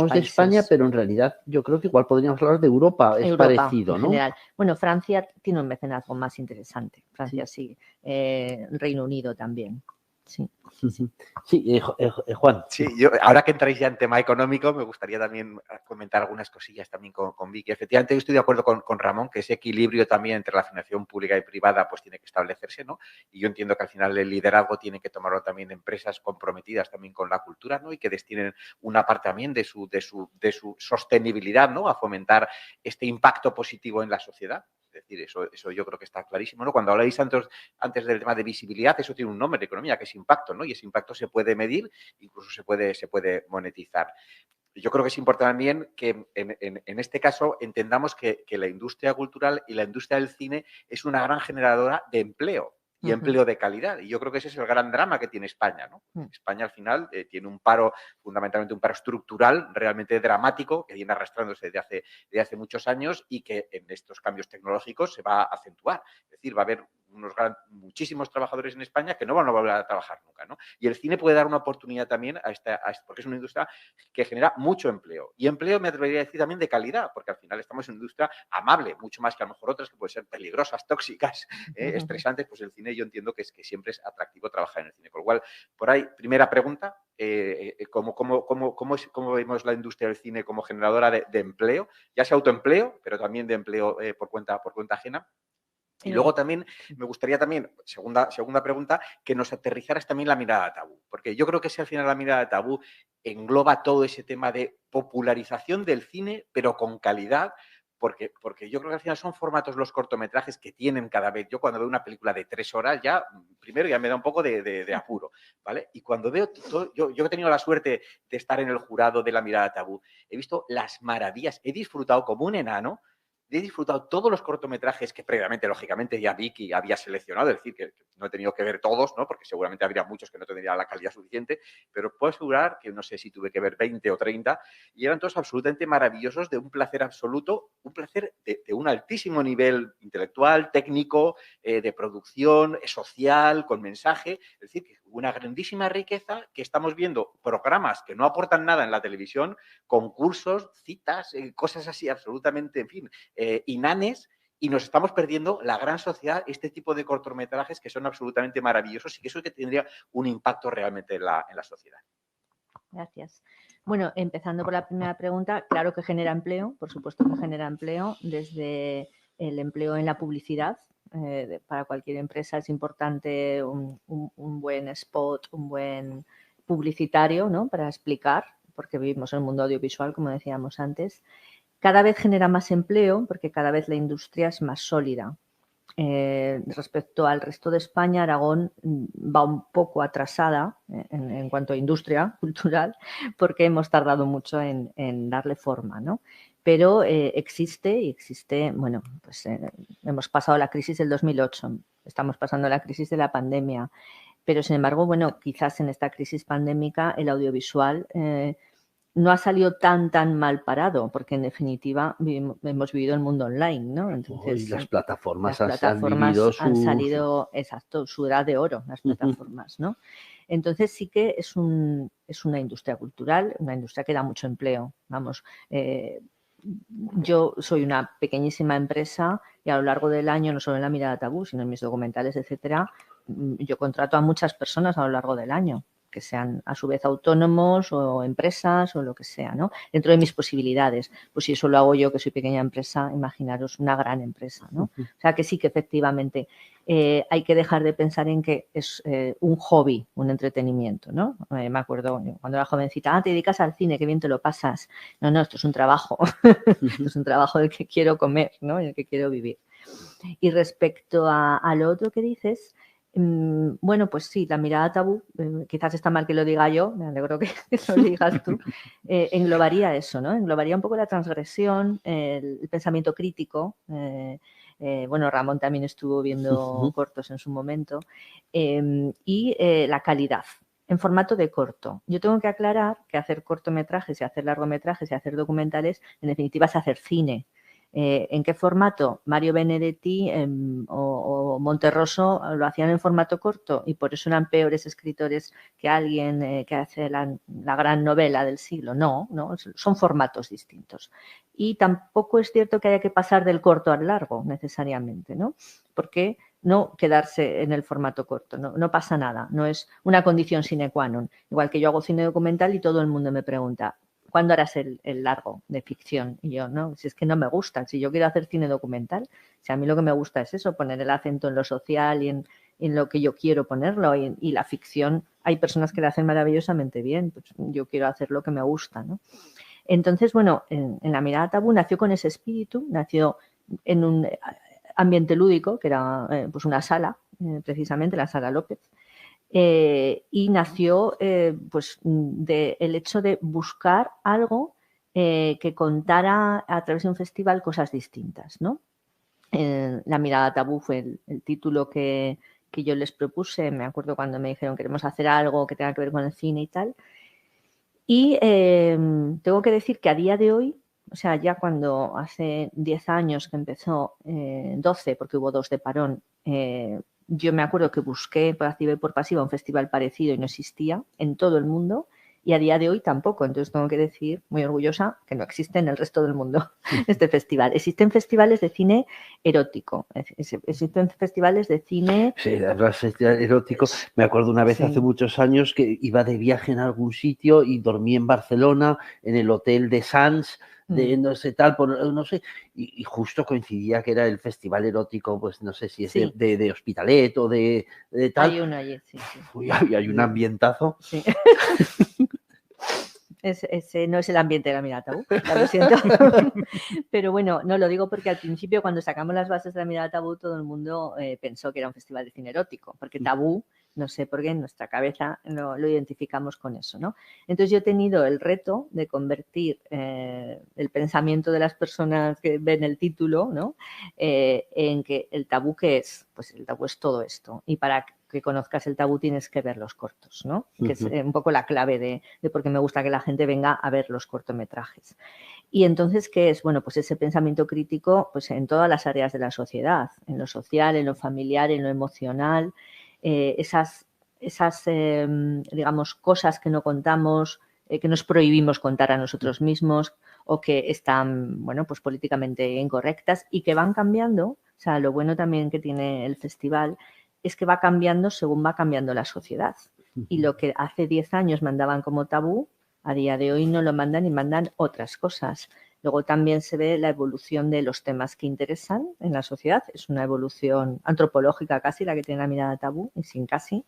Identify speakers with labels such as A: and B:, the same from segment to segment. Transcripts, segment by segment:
A: de España,
B: países.
A: pero en realidad yo creo que igual podríamos hablar de Europa, es parecido,
B: En
A: ¿no?
B: general. Bueno, Francia tiene un mecenazgo más interesante. Francia sí. Reino Unido también. Sí.
A: Sí, Juan.
C: Sí, yo, ahora que entráis ya en tema económico, me gustaría también comentar algunas cosillas también con Vicky. Efectivamente, yo estoy de acuerdo con Ramón, que ese equilibrio también entre la financiación pública y privada pues tiene que establecerse, ¿no? Y yo entiendo que al final el liderazgo tiene que tomarlo también empresas comprometidas también con la cultura, ¿no? Y que destinen una parte también de su sostenibilidad, ¿no? A fomentar este impacto positivo en la sociedad. Es decir, eso yo creo que está clarísimo, ¿no? Cuando habláis antes del tema de visibilidad, eso tiene un nombre de economía, que es impacto, ¿no? Y ese impacto se puede medir, incluso se puede monetizar. Yo creo que es importante también que en este caso entendamos que la industria cultural y la industria del cine es una gran generadora de empleo y empleo de calidad. Y yo creo que ese es el gran drama que tiene España, ¿no? España al final tiene un paro, fundamentalmente un paro estructural realmente dramático que viene arrastrándose desde hace muchos años y que en estos cambios tecnológicos se va a acentuar. Es decir, va a haber muchísimos trabajadores en España que no van a volver a trabajar nunca, ¿no? Y el cine puede dar una oportunidad también a esta porque es una industria que genera mucho empleo. Y empleo me atrevería a decir también de calidad, porque al final estamos en una industria amable, mucho más que a lo mejor otras que pueden ser peligrosas, tóxicas, estresantes. Pues el cine yo entiendo que siempre es atractivo trabajar en el cine. Con lo cual, por ahí, primera pregunta, ¿cómo vemos la industria del cine como generadora de empleo? Ya sea autoempleo, pero también de empleo por cuenta ajena. Y luego también me gustaría también, segunda pregunta, que nos aterrizaras también la mirada tabú, porque yo creo que si al final la mirada tabú engloba todo ese tema de popularización del cine, pero con calidad, porque yo creo que al final son formatos los cortometrajes que tienen cada vez. Yo cuando veo una película de 3 horas ya, primero ya me da un poco de apuro, ¿vale? Y cuando veo, yo he tenido la suerte de estar en el jurado de la mirada tabú, he visto las maravillas, he disfrutado como un enano. He disfrutado todos los cortometrajes que previamente, lógicamente, ya Vicky había seleccionado, es decir, que no he tenido que ver todos, ¿no? Porque seguramente habría muchos que no tendrían la calidad suficiente, pero puedo asegurar que no sé si tuve que ver 20 o 30 y eran todos absolutamente maravillosos, de un placer absoluto, un placer de un altísimo nivel intelectual, técnico, de producción, social, con mensaje. Es decir, que una grandísima riqueza que estamos viendo programas que no aportan nada en la televisión, concursos, citas, cosas así absolutamente, en fin, inanes, y nos estamos perdiendo la gran sociedad, este tipo de cortometrajes que son absolutamente maravillosos y que eso es que tendría un impacto realmente en la sociedad.
B: Gracias. Bueno, empezando por la primera pregunta, claro que genera empleo, por supuesto que genera empleo, desde el empleo en la publicidad. Para cualquier empresa es importante un buen spot, un buen publicitario, ¿no? Para explicar, porque vivimos en un mundo audiovisual, como decíamos antes. Cada vez genera más empleo porque cada vez la industria es más sólida. Respecto al resto de España, Aragón va un poco atrasada en cuanto a industria cultural porque hemos tardado mucho en darle forma, ¿no? Pero existe, bueno, pues hemos pasado la crisis del 2008, estamos pasando la crisis de la pandemia, pero sin embargo, bueno, quizás en esta crisis pandémica el audiovisual no ha salido tan mal parado, porque en definitiva hemos vivido el mundo online, ¿no? Entonces,
A: y las plataformas,
B: han salido, exacto, su edad de oro, las plataformas, ¿no? Entonces sí que es una industria cultural, una industria que da mucho empleo. Vamos, yo soy una pequeñísima empresa y a lo largo del año, no solo en la mirada tabú, sino en mis documentales, etcétera, yo contrato a muchas personas a lo largo del año, que sean a su vez autónomos o empresas o lo que sea, ¿no? Dentro de mis posibilidades. Pues si eso lo hago yo, que soy pequeña empresa, imaginaros una gran empresa, ¿no? O sea que sí que efectivamente hay que dejar de pensar en que es un hobby, un entretenimiento, ¿no? Me acuerdo cuando era jovencita, te dedicas al cine, qué bien te lo pasas. No, esto es un trabajo. Esto es un trabajo del que quiero comer, ¿no? El que quiero vivir. Y respecto a lo otro que dices, bueno, pues sí, la mirada tabú, quizás está mal que lo diga yo, me alegro que lo digas tú, englobaría eso, ¿no? Englobaría un poco la transgresión, el pensamiento crítico. Bueno, Ramón también estuvo viendo cortos en su momento, y la calidad en formato de corto. Yo tengo que aclarar que hacer cortometrajes y hacer largometrajes y hacer documentales, en definitiva, es hacer cine. ¿En qué formato? Mario Benedetti o o Monterroso lo hacían en formato corto y por eso eran peores escritores que alguien que hace la gran novela del siglo. No, son formatos distintos. Y tampoco es cierto que haya que pasar del corto al largo necesariamente, ¿no? Porque no quedarse en el formato corto, no pasa nada, no es una condición sine qua non. Igual que yo hago cine documental y todo el mundo me pregunta, ¿cuándo harás el largo de ficción? Y yo, no, si es que no me gusta, si yo quiero hacer cine documental, si a mí lo que me gusta es eso, poner el acento en lo social y en lo que yo quiero ponerlo, y la ficción, hay personas que la hacen maravillosamente bien, pues yo quiero hacer lo que me gusta, ¿no? Entonces, bueno, en La mirada tabú nació con ese espíritu, nació en un ambiente lúdico, que era pues una sala, precisamente la Sala López, y nació pues del hecho de buscar algo que contara a través de un festival cosas distintas, ¿no? La mirada tabú fue el título que yo les propuse, me acuerdo cuando me dijeron queremos hacer algo que tenga que ver con el cine y tal, y tengo que decir que a día de hoy, o sea, ya cuando hace 10 años que empezó, 12, porque hubo 2 de parón, yo me acuerdo que busqué por activa y por pasiva un festival parecido y no existía en todo el mundo, y a día de hoy tampoco. Entonces tengo que decir, muy orgullosa, que no existe en el resto del mundo este festival. Existen festivales de cine erótico, existen festivales de cine...
A: Sí, el festival erótico. Me acuerdo una vez hace muchos años que iba de viaje en algún sitio y dormí en Barcelona, en el hotel de Sants, de no sé tal, no sé, y justo coincidía que era el festival erótico, pues no sé si es de Hospitalet o de tal.
B: Hay uno allí, sí.
A: Uy, hay un ambientazo.
B: Sí. Ese no es el ambiente de La mirada tabú, lo siento. Pero bueno, no lo digo porque al principio cuando sacamos las bases de La mirada tabú todo el mundo pensó que era un festival de cine erótico, porque tabú, no sé por qué, en nuestra cabeza lo identificamos con eso, ¿no? Entonces yo he tenido el reto de convertir el pensamiento de las personas que ven el título, ¿no? En que el tabú, ¿qué es? Pues el tabú es todo esto. Y para que conozcas el tabú tienes que ver los cortos, ¿no? Que es un poco la clave de por qué me gusta que la gente venga a ver los cortometrajes. Y entonces, ¿qué es? Bueno, pues ese pensamiento crítico pues en todas las áreas de la sociedad, en lo social, en lo familiar, en lo emocional, esas digamos, cosas que no contamos, que nos prohibimos contar a nosotros mismos o que están, bueno, pues políticamente incorrectas y que van cambiando. O sea, lo bueno también que tiene el festival es que va cambiando según va cambiando la sociedad. Y lo que hace 10 años mandaban como tabú, a día de hoy no lo mandan y mandan otras cosas. Luego también se ve la evolución de los temas que interesan en la sociedad. Es una evolución antropológica casi la que tiene La mirada tabú, y sin casi.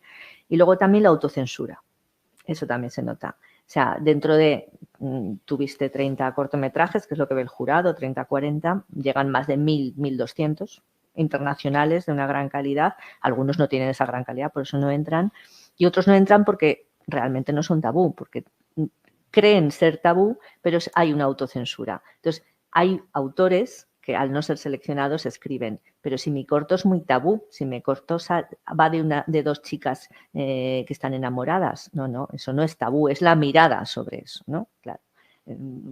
B: Y luego también la autocensura. Eso también se nota. O sea, dentro de, tuviste 30 cortometrajes, que es lo que ve el jurado, 30, 40, llegan más de 1.000, 1.200 internacionales de una gran calidad. Algunos no tienen esa gran calidad, por eso no entran. Y otros no entran porque realmente no son tabú, porque creen ser tabú, pero hay una autocensura. Entonces, hay autores que al no ser seleccionados escriben, pero si mi corto es muy tabú, si mi corto va de 2 chicas que están enamoradas, no, eso no es tabú, es la mirada sobre eso, ¿no? Claro,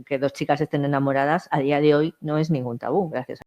B: que 2 chicas estén enamoradas a día de hoy no es ningún tabú, gracias a